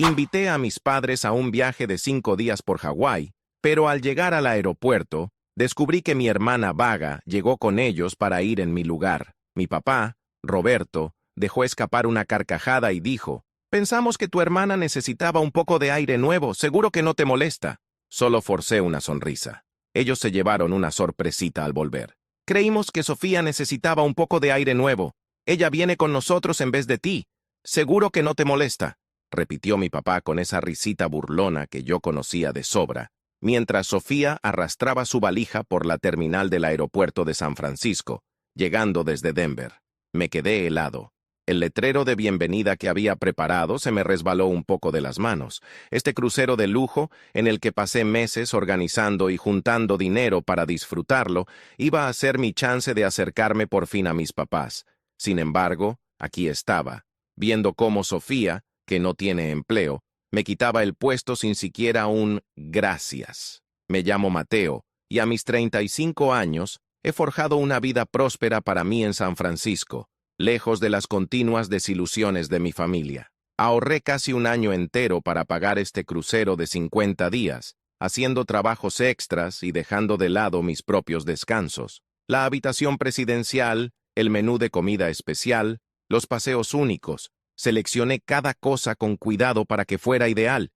Invité a mis padres a un viaje de 5 días por Hawái, pero al llegar al aeropuerto, descubrí que mi hermana Vaga llegó con ellos para ir en mi lugar. Mi papá, Roberto, dejó escapar una carcajada y dijo: «Pensamos que tu hermana necesitaba un poco de aire nuevo, seguro que no te molesta». Solo forcé una sonrisa. Ellos se llevaron una sorpresita al volver. «Creímos que Sofía necesitaba un poco de aire nuevo. Ella viene con nosotros en vez de ti. Seguro que no te molesta», repitió mi papá con esa risita burlona que yo conocía de sobra, mientras Sofía arrastraba su valija por la terminal del aeropuerto de San Francisco, llegando desde Denver. Me quedé helado. El letrero de bienvenida que había preparado se me resbaló un poco de las manos. Este crucero de lujo, en el que pasé meses organizando y juntando dinero para disfrutarlo, iba a ser mi chance de acercarme por fin a mis papás. Sin embargo, aquí estaba, viendo cómo Sofía, que no tiene empleo, me quitaba el puesto sin siquiera un gracias. Me llamo Mateo, y a mis 35 años he forjado una vida próspera para mí en San Francisco, lejos de las continuas desilusiones de mi familia. Ahorré casi un año entero para pagar este crucero de 50 días, haciendo trabajos extras y dejando de lado mis propios descansos. La habitación presidencial, el menú de comida especial, los paseos únicos. Seleccioné cada cosa con cuidado para que fuera ideal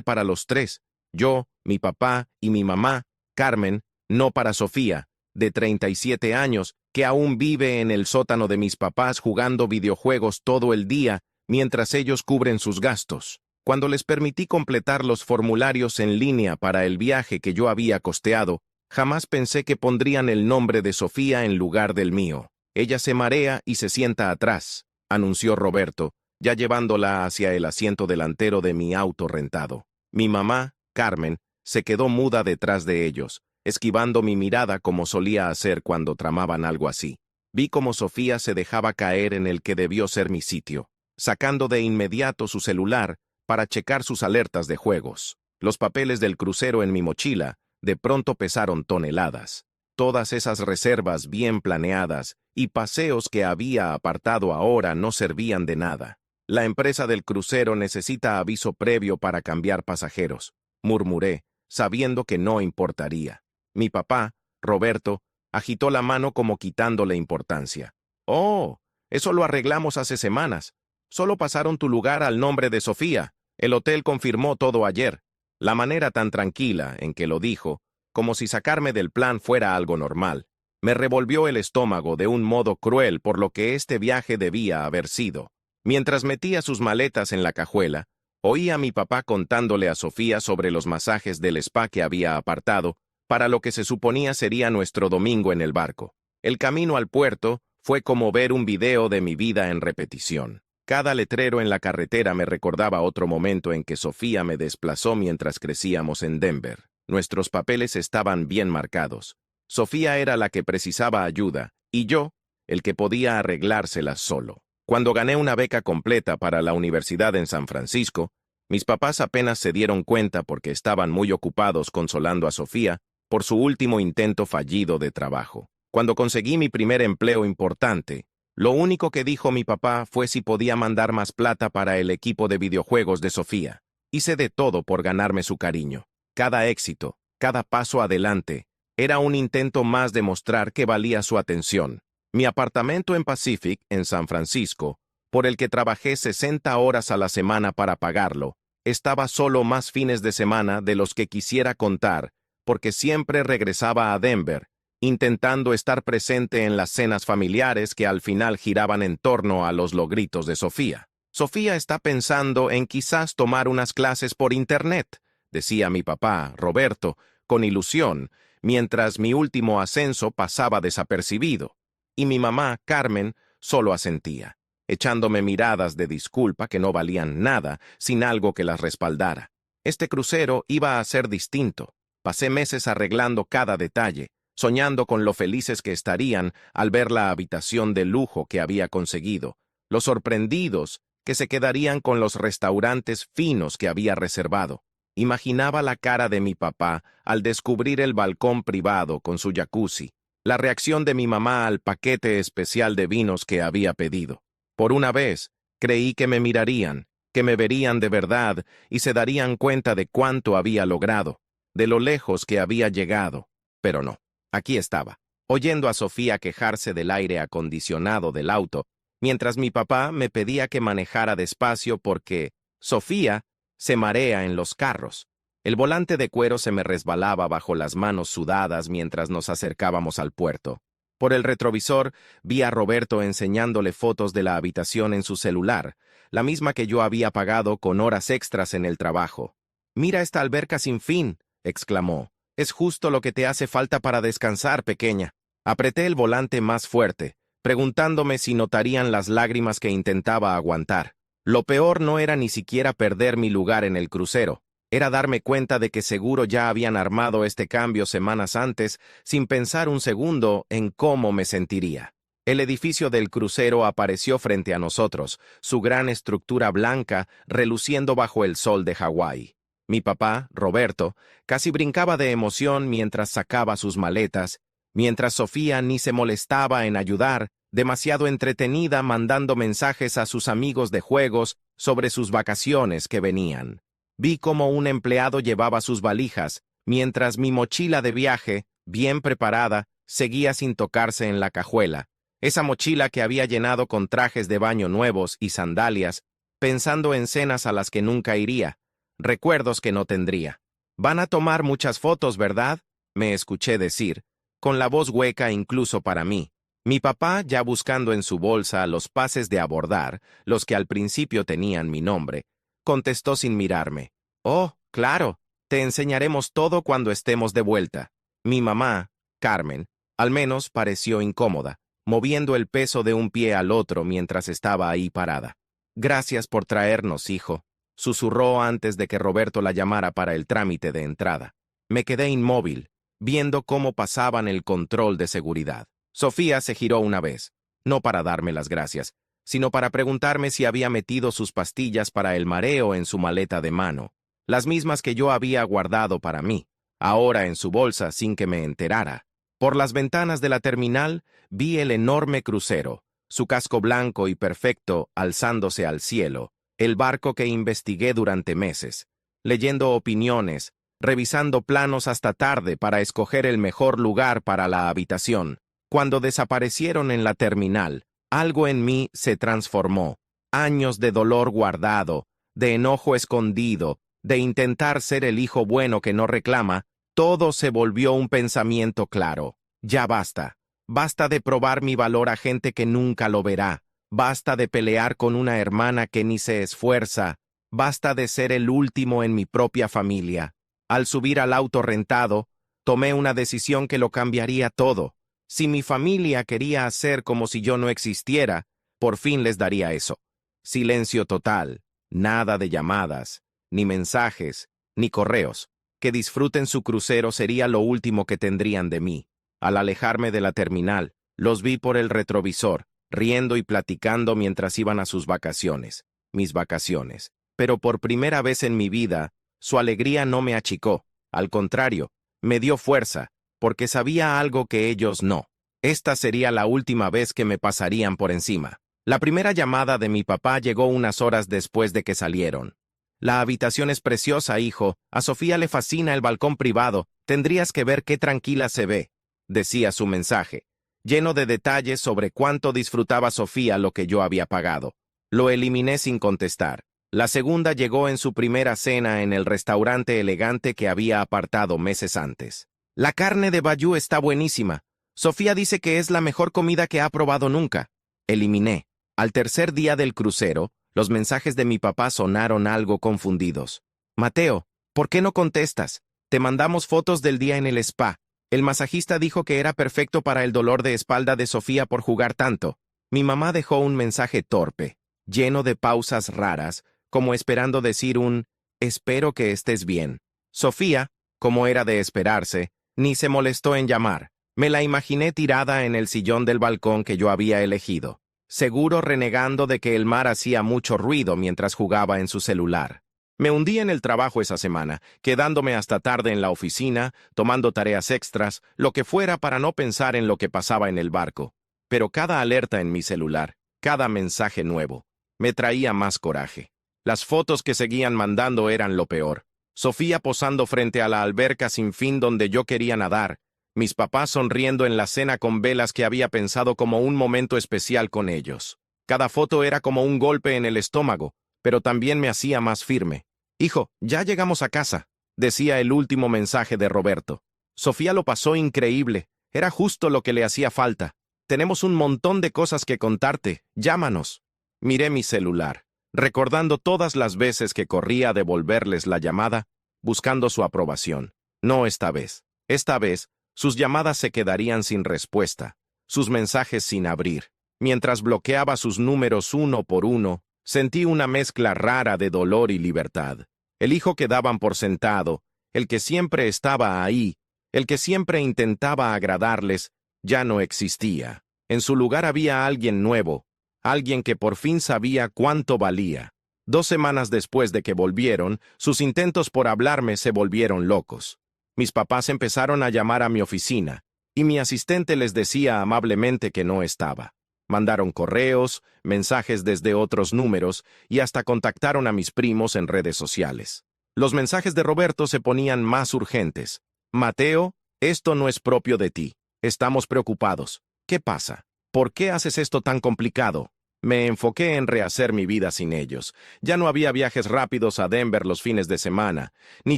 para los tres, yo, mi papá y mi mamá, Carmen, no para Sofía, de 37 años, que aún vive en el sótano de mis papás jugando videojuegos todo el día mientras ellos cubren sus gastos. Cuando les permití completar los formularios en línea para el viaje que yo había costeado, jamás pensé que pondrían el nombre de Sofía en lugar del mío. Ella se marea y se sienta atrás, anunció Roberto, ya llevándola hacia el asiento delantero de mi auto rentado. Mi mamá, Carmen, se quedó muda detrás de ellos, esquivando mi mirada como solía hacer cuando tramaban algo así. Vi cómo Sofía se dejaba caer en el que debió ser mi sitio, sacando de inmediato su celular para checar sus alertas de juegos. Los papeles del crucero en mi mochila de pronto pesaron toneladas. Todas esas reservas bien planeadas y paseos que había apartado ahora no servían de nada. La empresa del crucero necesita aviso previo para cambiar pasajeros, murmuré, sabiendo que no importaría. Mi papá, Roberto, agitó la mano como quitándole importancia. «Oh, eso lo arreglamos hace semanas. Solo pasaron tu lugar al nombre de Sofía. El hotel confirmó todo ayer». La manera tan tranquila en que lo dijo, como si sacarme del plan fuera algo normal, me revolvió el estómago de un modo cruel por lo que este viaje debía haber sido. Mientras metía sus maletas en la cajuela, oí a mi papá contándole a Sofía sobre los masajes del spa que había apartado para lo que se suponía sería nuestro domingo en el barco. El camino al puerto fue como ver un video de mi vida en repetición. Cada letrero en la carretera me recordaba otro momento en que Sofía me desplazó mientras crecíamos en Denver. Nuestros papeles estaban bien marcados. Sofía era la que precisaba ayuda, y yo, el que podía arreglárselas solo. Cuando gané una beca completa para la universidad en San Francisco, mis papás apenas se dieron cuenta porque estaban muy ocupados consolando a Sofía por su último intento fallido de trabajo. Cuando conseguí mi primer empleo importante, lo único que dijo mi papá fue si podía mandar más plata para el equipo de videojuegos de Sofía. Hice de todo por ganarme su cariño. Cada éxito, cada paso adelante, era un intento más de mostrar que valía su atención. Mi apartamento en Pacific, en San Francisco, por el que trabajé 60 horas a la semana para pagarlo, estaba solo más fines de semana de los que quisiera contar, porque siempre regresaba a Denver, intentando estar presente en las cenas familiares que al final giraban en torno a los logritos de Sofía. «Sofía está pensando en quizás tomar unas clases por internet», decía mi papá, Roberto, con ilusión, mientras mi último ascenso pasaba desapercibido. Y mi mamá, Carmen, solo asentía, echándome miradas de disculpa que no valían nada sin algo que las respaldara. Este crucero iba a ser distinto. Pasé meses arreglando cada detalle, soñando con lo felices que estarían al ver la habitación de lujo que había conseguido, los sorprendidos que se quedarían con los restaurantes finos que había reservado. Imaginaba la cara de mi papá al descubrir el balcón privado con su jacuzzi, la reacción de mi mamá al paquete especial de vinos que había pedido. Por una vez, creí que me mirarían, que me verían de verdad y se darían cuenta de cuánto había logrado, de lo lejos que había llegado. Pero no, aquí estaba, oyendo a Sofía quejarse del aire acondicionado del auto, mientras mi papá me pedía que manejara despacio porque Sofía se marea en los carros. El volante de cuero se me resbalaba bajo las manos sudadas mientras nos acercábamos al puerto. Por el retrovisor vi a Roberto enseñándole fotos de la habitación en su celular, la misma que yo había pagado con horas extras en el trabajo. «Mira esta alberca sin fin», exclamó. «Es justo lo que te hace falta para descansar, pequeña». Apreté el volante más fuerte, preguntándome si notarían las lágrimas que intentaba aguantar. Lo peor no era ni siquiera perder mi lugar en el crucero. Era darme cuenta de que seguro ya habían armado este cambio semanas antes, sin pensar un segundo en cómo me sentiría. El edificio del crucero apareció frente a nosotros, su gran estructura blanca reluciendo bajo el sol de Hawái. Mi papá, Roberto, casi brincaba de emoción mientras sacaba sus maletas, mientras Sofía ni se molestaba en ayudar, demasiado entretenida mandando mensajes a sus amigos de juegos sobre sus vacaciones que venían. Vi cómo un empleado llevaba sus valijas, mientras mi mochila de viaje, bien preparada, seguía sin tocarse en la cajuela. Esa mochila que había llenado con trajes de baño nuevos y sandalias, pensando en cenas a las que nunca iría, recuerdos que no tendría. «Van a tomar muchas fotos, ¿verdad?», me escuché decir, con la voz hueca incluso para mí. Mi papá, ya buscando en su bolsa los pases de abordar, los que al principio tenían mi nombre, contestó sin mirarme. «Oh, claro, te enseñaremos todo cuando estemos de vuelta». Mi mamá, Carmen, al menos pareció incómoda, moviendo el peso de un pie al otro mientras estaba ahí parada. «Gracias por traernos, hijo», susurró antes de que Roberto la llamara para el trámite de entrada. Me quedé inmóvil, viendo cómo pasaban el control de seguridad. Sofía se giró una vez, no para darme las gracias, sino para preguntarme si había metido sus pastillas para el mareo en su maleta de mano, las mismas que yo había guardado para mí, ahora en su bolsa sin que me enterara. Por las ventanas de la terminal vi el enorme crucero, su casco blanco y perfecto alzándose al cielo, el barco que investigué durante meses, leyendo opiniones, revisando planos hasta tarde para escoger el mejor lugar para la habitación. Cuando desaparecieron en la terminal, algo en mí se transformó. Años de dolor guardado, de enojo escondido, de intentar ser el hijo bueno que no reclama, todo se volvió un pensamiento claro. Ya basta. Basta de probar mi valor a gente que nunca lo verá. Basta de pelear con una hermana que ni se esfuerza. Basta de ser el último en mi propia familia. Al subir al auto rentado, tomé una decisión que lo cambiaría todo. Si mi familia quería hacer como si yo no existiera, por fin les daría eso. Silencio total, nada de llamadas, ni mensajes, ni correos. Que disfruten su crucero sería lo último que tendrían de mí. Al alejarme de la terminal, los vi por el retrovisor, riendo y platicando mientras iban a sus vacaciones, mis vacaciones. Pero por primera vez en mi vida, su alegría no me achicó. Al contrario, me dio fuerza, porque sabía algo que ellos no. Esta sería la última vez que me pasarían por encima. La primera llamada de mi papá llegó unas horas después de que salieron. «La habitación es preciosa, hijo. A Sofía le fascina el balcón privado. Tendrías que ver qué tranquila se ve», decía su mensaje, lleno de detalles sobre cuánto disfrutaba Sofía lo que yo había pagado. Lo eliminé sin contestar. La segunda llegó en su primera cena en el restaurante elegante que había apartado meses antes. «La carne de Bayou está buenísima. Sofía dice que es la mejor comida que ha probado nunca». Eliminé. Al tercer día del crucero, los mensajes de mi papá sonaron algo confundidos. «Mateo, ¿por qué no contestas? Te mandamos fotos del día en el spa. El masajista dijo que era perfecto para el dolor de espalda de Sofía por jugar tanto». Mi mamá dejó un mensaje torpe, lleno de pausas raras, como esperando decir un «espero que estés bien». Sofía, como era de esperarse, ni se molestó en llamar. Me la imaginé tirada en el sillón del balcón que yo había elegido, seguro renegando de que el mar hacía mucho ruido mientras jugaba en su celular. Me hundí en el trabajo esa semana, quedándome hasta tarde en la oficina, tomando tareas extras, lo que fuera para no pensar en lo que pasaba en el barco. Pero cada alerta en mi celular, cada mensaje nuevo, me traía más coraje. Las fotos que seguían mandando eran lo peor. Sofía posando frente a la alberca sin fin donde yo quería nadar, mis papás sonriendo en la cena con velas que había pensado como un momento especial con ellos. Cada foto era como un golpe en el estómago, pero también me hacía más firme. «Hijo, ya llegamos a casa», decía el último mensaje de Roberto. Sofía lo pasó increíble, era justo lo que le hacía falta. «Tenemos un montón de cosas que contarte, llámanos». Miré mi celular, recordando todas las veces que corría a devolverles la llamada, buscando su aprobación. No esta vez. Esta vez, sus llamadas se quedarían sin respuesta, sus mensajes sin abrir. Mientras bloqueaba sus números uno por uno, sentí una mezcla rara de dolor y libertad. El hijo que daban por sentado, el que siempre estaba ahí, el que siempre intentaba agradarles, ya no existía. En su lugar había alguien nuevo, alguien que por fin sabía cuánto valía. 2 semanas después de que volvieron, sus intentos por hablarme se volvieron locos. Mis papás empezaron a llamar a mi oficina, y mi asistente les decía amablemente que no estaba. Mandaron correos, mensajes desde otros números, y hasta contactaron a mis primos en redes sociales. Los mensajes de Roberto se ponían más urgentes. «Mateo, esto no es propio de ti. Estamos preocupados. ¿Qué pasa? ¿Por qué haces esto tan complicado?» Me enfoqué en rehacer mi vida sin ellos. Ya no había viajes rápidos a Denver los fines de semana, ni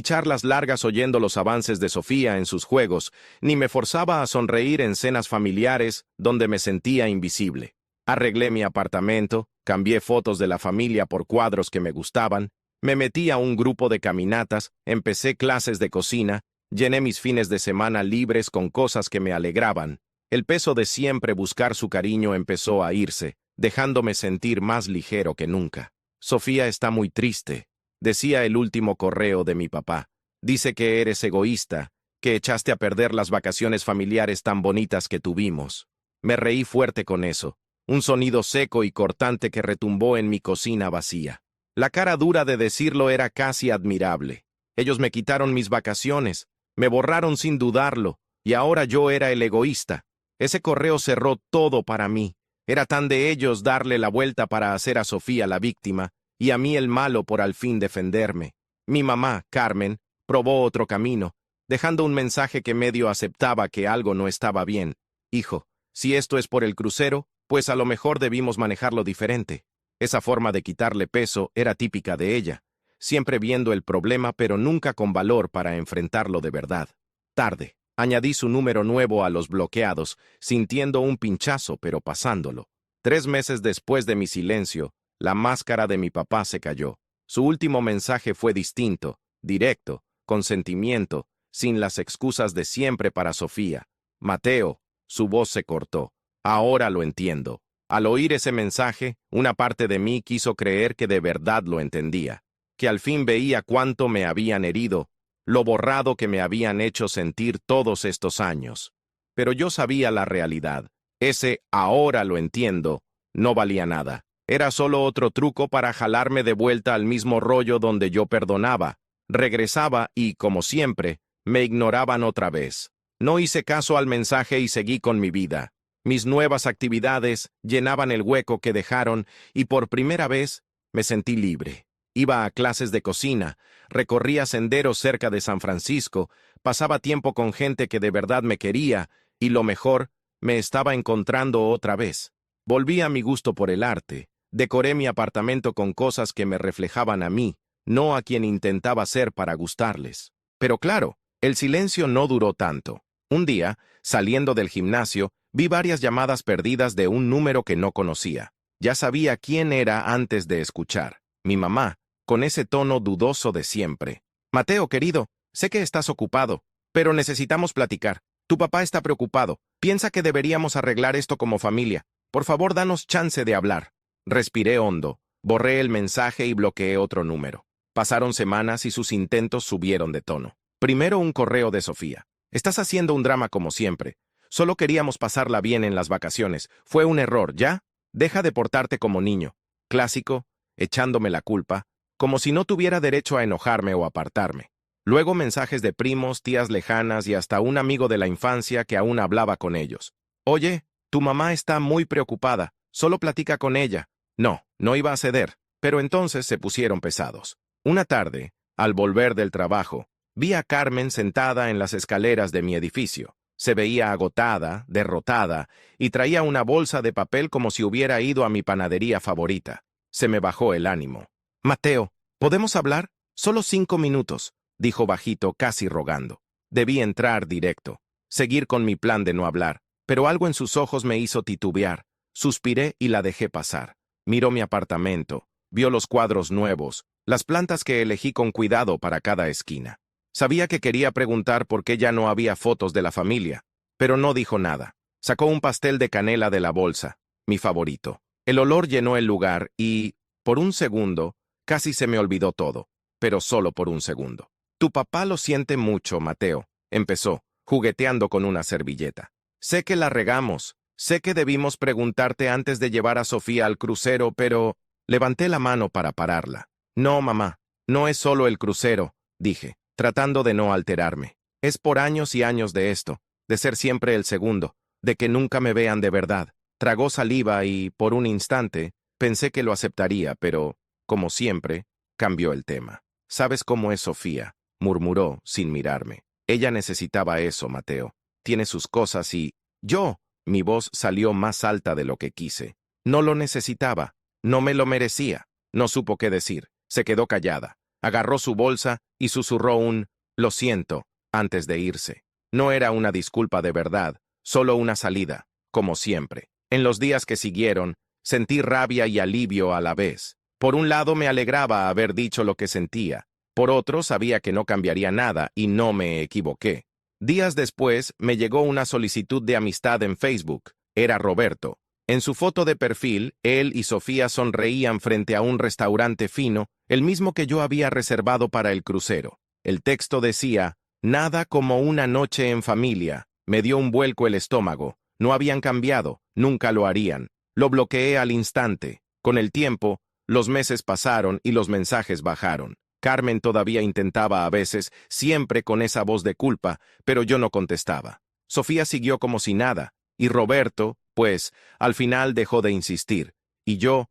charlas largas oyendo los avances de Sofía en sus juegos, ni me forzaba a sonreír en cenas familiares donde me sentía invisible. Arreglé mi apartamento, cambié fotos de la familia por cuadros que me gustaban, me metí a un grupo de caminatas, empecé clases de cocina, llené mis fines de semana libres con cosas que me alegraban. El peso de siempre buscar su cariño empezó a irse, dejándome sentir más ligero que nunca. «Sofía está muy triste», decía el último correo de mi papá. «Dice que eres egoísta, que echaste a perder las vacaciones familiares tan bonitas que tuvimos». Me reí fuerte con eso, un sonido seco y cortante que retumbó en mi cocina vacía. La cara dura de decirlo era casi admirable. Ellos me quitaron mis vacaciones, me borraron sin dudarlo, y ahora yo era el egoísta. Ese correo cerró todo para mí. Era tan de ellos darle la vuelta para hacer a Sofía la víctima, y a mí el malo por al fin defenderme. Mi mamá, Carmen, probó otro camino, dejando un mensaje que medio aceptaba que algo no estaba bien. «Hijo, si esto es por el crucero, pues a lo mejor debimos manejarlo diferente». Esa forma de quitarle peso era típica de ella, siempre viendo el problema pero nunca con valor para enfrentarlo de verdad. Tarde. Añadí su número nuevo a los bloqueados, sintiendo un pinchazo pero pasándolo. 3 meses después de mi silencio, la máscara de mi papá se cayó. Su último mensaje fue distinto, directo, con sentimiento, sin las excusas de siempre para Sofía. «Mateo», su voz se cortó. «Ahora lo entiendo». Al oír ese mensaje, una parte de mí quiso creer que de verdad lo entendía, que al fin veía cuánto me habían herido, lo borrado que me habían hecho sentir todos estos años. Pero yo sabía la realidad. Ese «ahora lo entiendo» no valía nada. Era solo otro truco para jalarme de vuelta al mismo rollo donde yo perdonaba, regresaba y, como siempre, me ignoraban otra vez. No hice caso al mensaje y seguí con mi vida. Mis nuevas actividades llenaban el hueco que dejaron y por primera vez me sentí libre. Iba a clases de cocina, recorría senderos cerca de San Francisco, pasaba tiempo con gente que de verdad me quería y, lo mejor, me estaba encontrando otra vez. Volví a mi gusto por el arte, decoré mi apartamento con cosas que me reflejaban a mí, no a quien intentaba ser para gustarles. Pero claro, el silencio no duró tanto. Un día, saliendo del gimnasio, vi varias llamadas perdidas de un número que no conocía. Ya sabía quién era antes de escuchar. Mi mamá, con ese tono dudoso de siempre. «Mateo, querido, sé que estás ocupado, pero necesitamos platicar. Tu papá está preocupado. Piensa que deberíamos arreglar esto como familia. Por favor, danos chance de hablar». Respiré hondo, borré el mensaje y bloqueé otro número. Pasaron semanas y sus intentos subieron de tono. Primero un correo de Sofía. «Estás haciendo un drama como siempre. Solo queríamos pasarla bien en las vacaciones. Fue un error, ¿ya? Deja de portarte como niño». Clásico, echándome la culpa, como si no tuviera derecho a enojarme o apartarme. Luego mensajes de primos, tías lejanas y hasta un amigo de la infancia que aún hablaba con ellos. «Oye, tu mamá está muy preocupada. Solo platica con ella». No, no iba a ceder. pero entonces se pusieron pesados. Una tarde, al volver del trabajo, vi a Carmen sentada en las escaleras de mi edificio. Se veía agotada, derrotada, y traía una bolsa de papel como si hubiera ido a mi panadería favorita. Se me bajó el ánimo. «Mateo, ¿podemos hablar? Solo 5 minutos», dijo bajito, casi rogando. Debí entrar directo, seguir con mi plan de no hablar, pero algo en sus ojos me hizo titubear. Suspiré y la dejé pasar. Miró mi apartamento, vio los cuadros nuevos, las plantas que elegí con cuidado para cada esquina. Sabía que quería preguntar por qué ya no había fotos de la familia, pero no dijo nada. Sacó un pastel de canela de la bolsa, mi favorito. El olor llenó el lugar y, por un segundo, casi se me olvidó todo, pero solo por un segundo. «Tu papá lo siente mucho, Mateo», empezó, jugueteando con una servilleta. «Sé que la regamos, sé que debimos preguntarte antes de llevar a Sofía al crucero, pero...» Levanté la mano para pararla. «No, mamá, no es solo el crucero», dije, tratando de no alterarme. «Es por años y años de esto, de ser siempre el segundo, de que nunca me vean de verdad». Tragó saliva y, por un instante, pensé que lo aceptaría, pero, como siempre, cambió el tema. «¿Sabes cómo es Sofía?», murmuró, sin mirarme. «Ella necesitaba eso, Mateo. Tiene sus cosas y... yo...» Mi voz salió más alta de lo que quise. «No lo necesitaba. No me lo merecía». No supo qué decir. Se quedó callada. Agarró su bolsa y susurró un «lo siento» antes de irse. No era una disculpa de verdad, solo una salida, como siempre. En los días que siguieron, sentí rabia y alivio a la vez. Por un lado me alegraba haber dicho lo que sentía. Por otro sabía que no cambiaría nada y no me equivoqué. Días después me llegó una solicitud de amistad en Facebook. Era Roberto. En su foto de perfil, él y Sofía sonreían frente a un restaurante fino, el mismo que yo había reservado para el crucero. El texto decía: «Nada como una noche en familia». Me dio un vuelco el estómago. No habían cambiado, nunca lo harían. Lo bloqueé al instante. Con el tiempo, los meses pasaron y los mensajes bajaron. Carmen todavía intentaba a veces, siempre con esa voz de culpa, pero yo no contestaba. Sofía siguió como si nada, y Roberto, pues, al final dejó de insistir. Y yo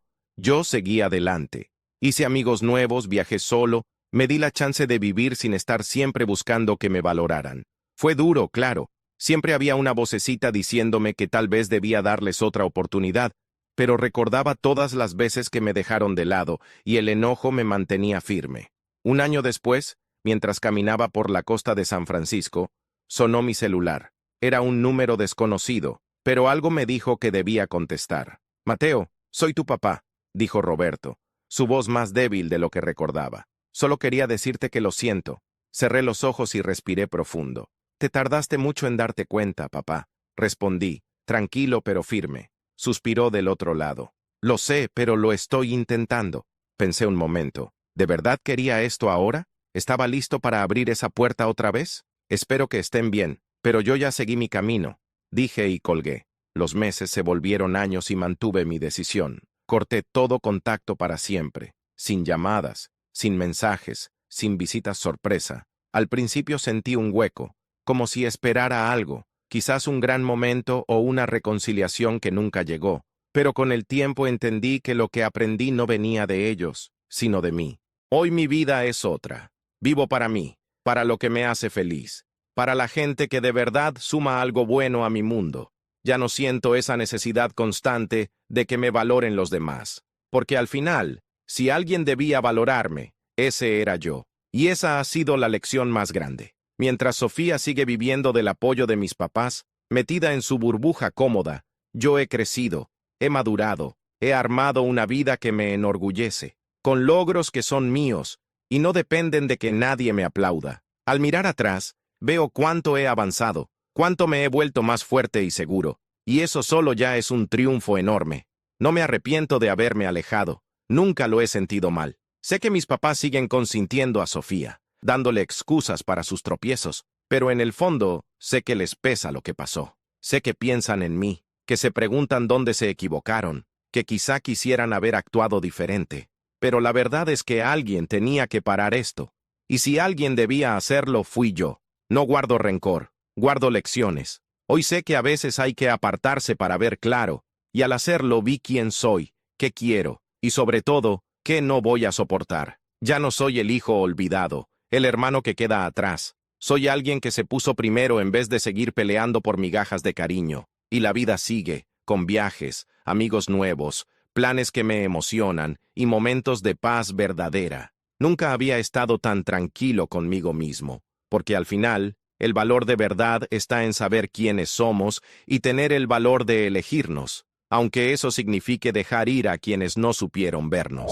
seguí adelante. Hice amigos nuevos, viajé solo, me di la chance de vivir sin estar siempre buscando que me valoraran. Fue duro, claro. Siempre había una vocecita diciéndome que tal vez debía darles otra oportunidad, pero recordaba todas las veces que me dejaron de lado y el enojo me mantenía firme. Un año después, mientras caminaba por la costa de San Francisco, sonó mi celular. Era un número desconocido, pero algo me dijo que debía contestar. «Mateo, soy tu papá», dijo Roberto, su voz más débil de lo que recordaba. «Solo quería decirte que lo siento». Cerré los ojos y respiré profundo. «Te tardaste mucho en darte cuenta, papá», respondí, tranquilo pero firme. Suspiró del otro lado. «Lo sé, pero lo estoy intentando». Pensé un momento. ¿De verdad quería esto ahora? ¿Estaba listo para abrir esa puerta otra vez? «Espero que estén bien, pero yo ya seguí mi camino», dije y colgué. Los meses se volvieron años y mantuve mi decisión. Corté todo contacto para siempre, sin llamadas, sin mensajes, sin visitas sorpresa. Al principio sentí un hueco, como si esperara algo, quizás un gran momento o una reconciliación que nunca llegó, pero con el tiempo entendí que lo que aprendí no venía de ellos, sino de mí. Hoy mi vida es otra. Vivo para mí, para lo que me hace feliz, para la gente que de verdad suma algo bueno a mi mundo. Ya no siento esa necesidad constante de que me valoren los demás, porque al final, si alguien debía valorarme, ese era yo, y esa ha sido la lección más grande. Mientras Sofía sigue viviendo del apoyo de mis papás, metida en su burbuja cómoda, yo he crecido, he madurado, he armado una vida que me enorgullece, con logros que son míos y no dependen de que nadie me aplauda. Al mirar atrás, veo cuánto he avanzado, cuánto me he vuelto más fuerte y seguro, y eso solo ya es un triunfo enorme. No me arrepiento de haberme alejado, nunca lo he sentido mal. Sé que mis papás siguen consintiendo a Sofía, dándole excusas para sus tropiezos, pero en el fondo sé que les pesa lo que pasó. Sé que piensan en mí, que se preguntan dónde se equivocaron, que quizá quisieran haber actuado diferente. Pero la verdad es que alguien tenía que parar esto, y si alguien debía hacerlo fui yo. No guardo rencor, guardo lecciones. Hoy sé que a veces hay que apartarse para ver claro, y al hacerlo vi quién soy, qué quiero, y sobre todo, ¿Qué no voy a soportar? Ya no soy el hijo olvidado, el hermano que queda atrás. Soy alguien que se puso primero en vez de seguir peleando por migajas de cariño. Y la vida sigue, con viajes, amigos nuevos, planes que me emocionan y momentos de paz verdadera. Nunca había estado tan tranquilo conmigo mismo, porque al final, el valor de verdad está en saber quiénes somos y tener el valor de elegirnos, aunque eso signifique dejar ir a quienes no supieron vernos.